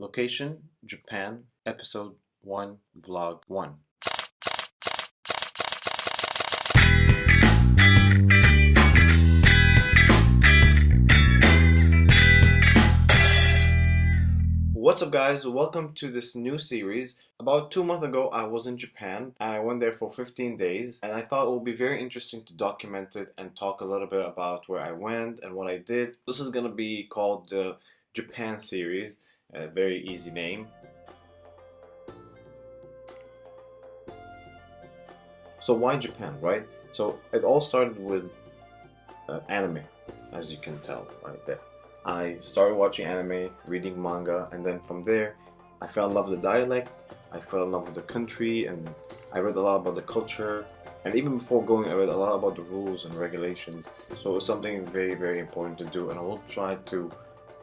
Location, Japan, Episode 1, Vlog 1. What's up guys, welcome to this new series. About 2 months ago I was in Japan and I went there for 15 days and I thought it would be very interesting to document it and talk a little bit about where I went and what I did. This is gonna be called the Japan series, a very easy name. So why Japan, right? So it all started with anime, as you can tell right there. I started watching anime, reading manga, and then from there I fell in love with the dialect, I fell in love with the country, and I read a lot about the culture. And even before going, I read a lot about the rules and regulations. So it was something very, very important to do, and I will try to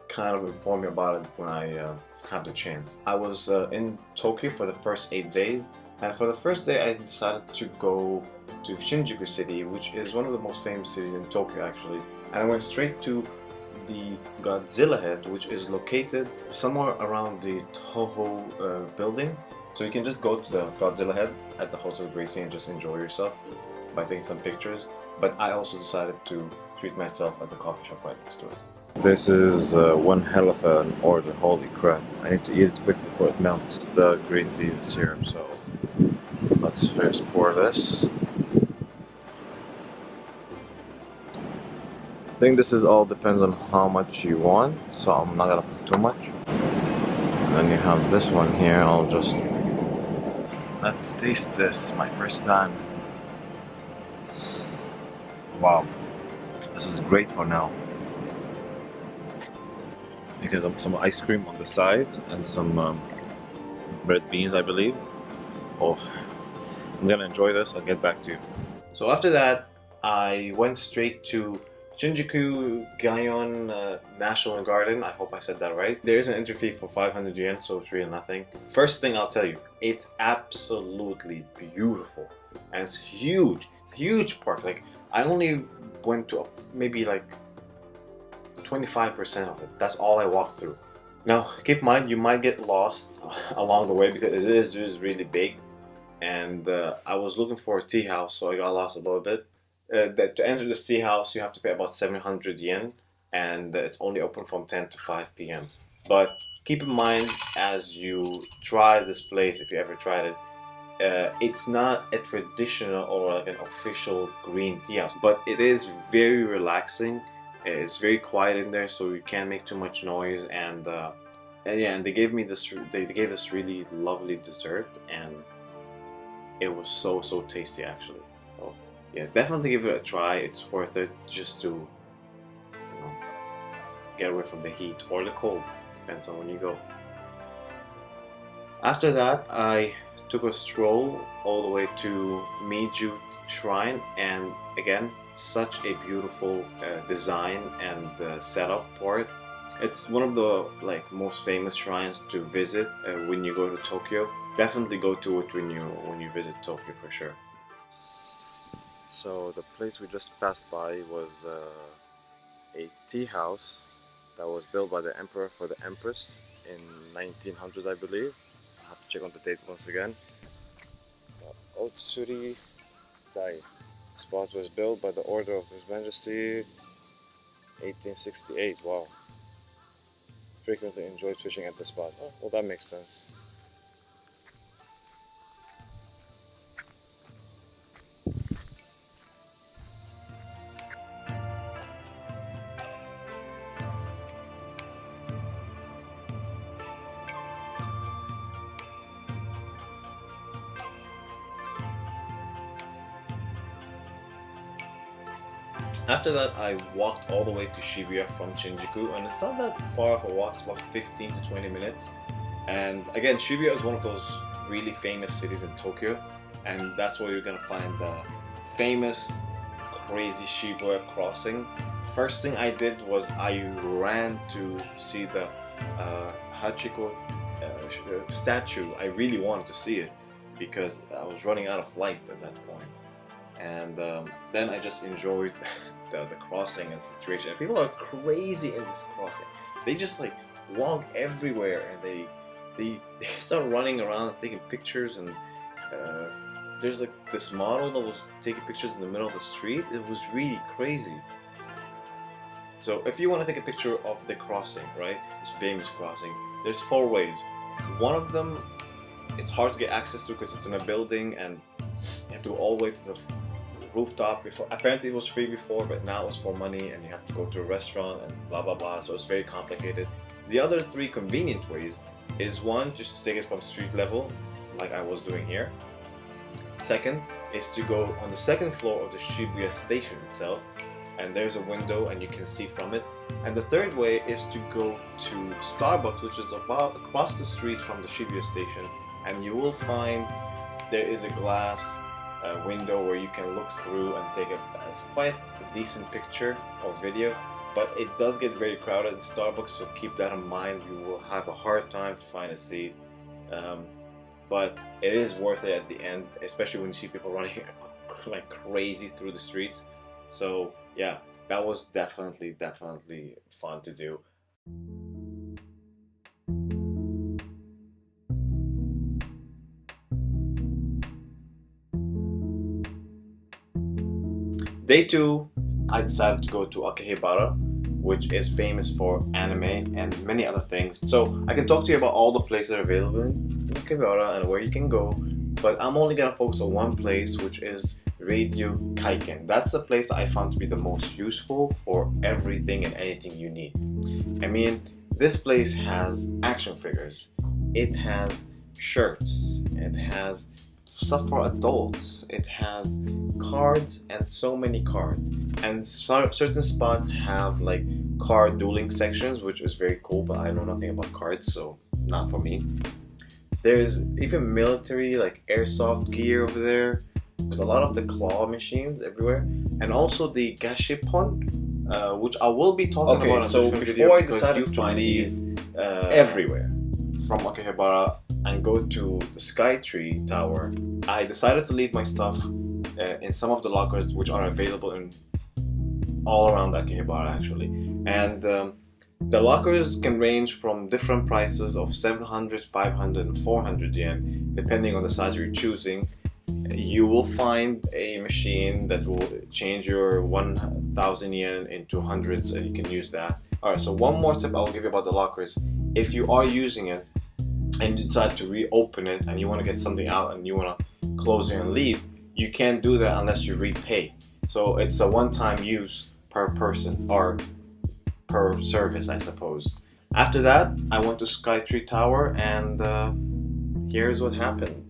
kind of inform you about it when I have the chance. I was in Tokyo for the first 8 days, and for the first day I decided to go to Shinjuku City, which is one of the most famous cities in Tokyo actually. And I went straight to the Godzilla head, which is located somewhere around the Toho building. So you can just go to the Godzilla head at the Hotel Gracie and just enjoy yourself by taking some pictures. But I also decided to treat myself at the coffee shop right next to it. This is one hell of an order, holy crap. I need to eat it quick before it melts. The green tea syrup, so let's first pour this. I think this is all depends on how much you want, so I'm not gonna put too much. And then you have this one here, I'll just... Let's taste this, my first time. Wow, this is great for now. Because some ice cream on the side and some red beans, I believe. Oh, I'm gonna enjoy this, I'll get back to you. So after that, I went straight to Shinjuku Gaon National Garden. I hope I said that right. There is an entry fee for 500 yen, so it's really nothing. First thing I'll tell you, it's absolutely beautiful. And it's huge. It's a huge park. Like, I only went to maybe like 25% of it. That's all I walked through. Now, keep in mind, you might get lost along the way because it is really big. And I was looking for a tea house, so I got lost a little bit. To enter this tea house, you have to pay about 700 yen, and it's only open from 10 to 5 p.m. But keep in mind, as you try this place, if you ever tried it, it's not a traditional or like an official green tea house, but it is very relaxing. It's very quiet in there, so you can't make too much noise. And yeah, and they gave me this. They gave us really lovely dessert, and it was so tasty actually. So yeah, definitely give it a try. It's worth it just to, you know, get away from the heat or the cold. Depends on when you go. After that, I took a stroll all the way to Miju Shrine, and again, such a beautiful design and setup for it. It's one of the most famous shrines to visit when you go to Tokyo. Definitely go to it when you visit Tokyo for sure. So the place we just passed by was a tea house that was built by the emperor for the empress in 1900s, I believe. I have to check on the date once again. Otsuri Dai. The spot was built by the order of His Majesty 1868. Wow. Frequently enjoyed fishing at the spot. Oh, well, that makes sense. After that, I walked all the way to Shibuya from Shinjuku, and it's not that far of a walk, it's about 15 to 20 minutes. And again, Shibuya is one of those really famous cities in Tokyo, and that's where you're gonna find the famous, crazy Shibuya crossing. First thing I did was I ran to see the Hachiko statue. I really wanted to see it because I was running out of light at that point. And then I just enjoyed the crossing and situation. And people are crazy in this crossing. They just walk everywhere, and they start running around taking pictures, and there's like this model that was taking pictures in the middle of the street. It was really crazy. So if you want to take a picture of the crossing, right, this famous crossing, there's 4 ways. One of them, it's hard to get access to because it's in a building and you have to go all the way to the rooftop. Before, apparently it was free before, but now it's for money and you have to go to a restaurant and blah blah blah, so it's very complicated. The other 3 convenient ways is, one, just to take it from street level like I was doing here. Second is to go on the 2nd floor of the Shibuya station itself, and there's a window and you can see from it. And the 3rd way is to go to Starbucks, which is about across the street from the Shibuya station, and you will find there is a glass window where you can look through and take quite a decent picture or video. But it does get very crowded in Starbucks, so keep that in mind. You will have a hard time to find a seat, but it is worth it at the end, especially when you see people running like crazy through the streets. So yeah, that was definitely fun to do. Day 2, I decided to go to Akihabara, which is famous for anime and many other things. So I can talk to you about all the places that are available in Akihabara and where you can go, but I'm only gonna focus on one place, which is Radio Kaiken. That's the place that I found to be the most useful for everything and anything you need. I mean, this place has action figures, it has shirts, it has stuff for adults, it has cards, and so many cards. And certain spots have like card dueling sections, which is very cool, but I know nothing about cards, so not for me. There's even military, like airsoft gear over there. There's a lot of the claw machines everywhere, and also the gashapon, which I will be talking about in a different video. Before I decided to leave everywhere from Akihabara and go to the Skytree Tower, I decided to leave my stuff in some of the lockers which are available in all around Akihabara actually. And the lockers can range from different prices of 700, 500 and 400 yen depending on the size you're choosing. You will find a machine that will change your 1,000 yen into hundreds, and you can use that. Alright, so one more tip I will give you about the lockers. If you are using it and you decide to reopen it and you want to get something out and you want to close it and leave, you can't do that unless you repay. So it's a one-time use per person, or per service, I suppose. After that, I went to Skytree Tower, and here's what happened.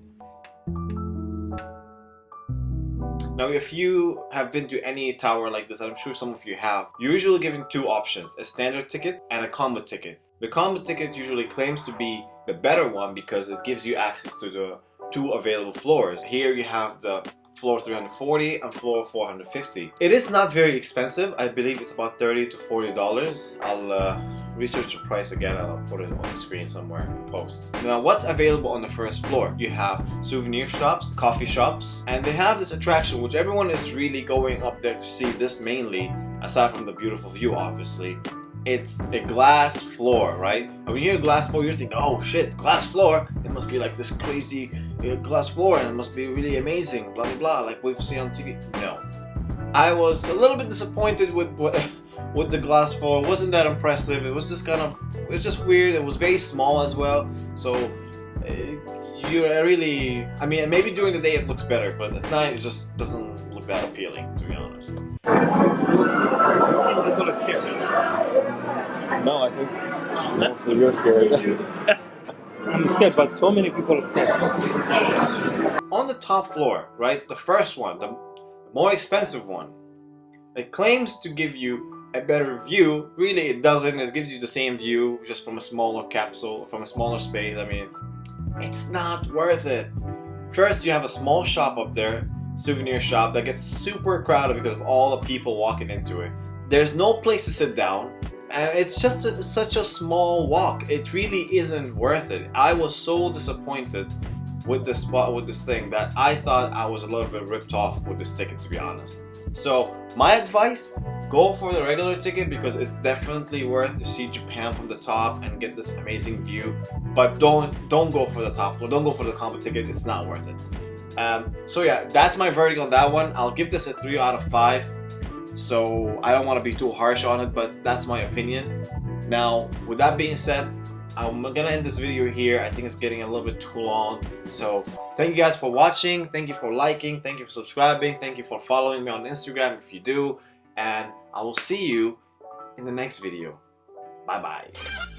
Now, if you have been to any tower like this, I'm sure some of you have, you're usually given 2 options, a standard ticket and a combo ticket. The combo ticket usually claims to be the better one because it gives you access to the 2 available floors. Here you have the floor 340 and floor 450. It is not very expensive. I believe it's about $30 to $40. I'll research the price again and I'll put it on the screen somewhere and post. Now, what's available on the first floor? You have souvenir shops, coffee shops, and they have this attraction which everyone is really going up there to see this mainly, aside from the beautiful view obviously. It's a glass floor, right? And when you hear glass floor, you're thinking, oh shit, glass floor, it must be like this crazy glass floor and it must be really amazing, blah blah blah, like we've seen on TV. No. I was a little bit disappointed with the glass floor. It wasn't that impressive. It was just it was just weird. It was very small as well. So you really, I mean, maybe during the day it looks better, but at night it just doesn't look that appealing, to be honest. People are scared. No, I think mostly you're scared. I'm scared, but so many people are scared. On the top floor, right, the first one, the more expensive one, it claims to give you a better view. Really, it doesn't. It gives you the same view, just from a smaller capsule, from a smaller space. I mean, it's not worth it. First, you have a small shop up there, souvenir shop, that gets super crowded because of all the people walking into it. There's no place to sit down, and it's just such a small walk. It really isn't worth it. I was so disappointed with this spot, with this thing, that I thought I was a little bit ripped off with this ticket, to be honest. So my advice, go for the regular ticket because it's definitely worth to see Japan from the top and get this amazing view. But don't go for the top floor. Don't go for the combo ticket. It's not worth it. So yeah, that's my verdict on that one. I'll give this a 3 out of 5. So I don't want to be too harsh on it, but that's my opinion. Now, with that being said, I'm gonna end this video here. I think it's getting a little bit too long. So thank you guys for watching. Thank you for liking. Thank you for subscribing. Thank you for following me on Instagram if you do. And I will see you in the next video. Bye bye.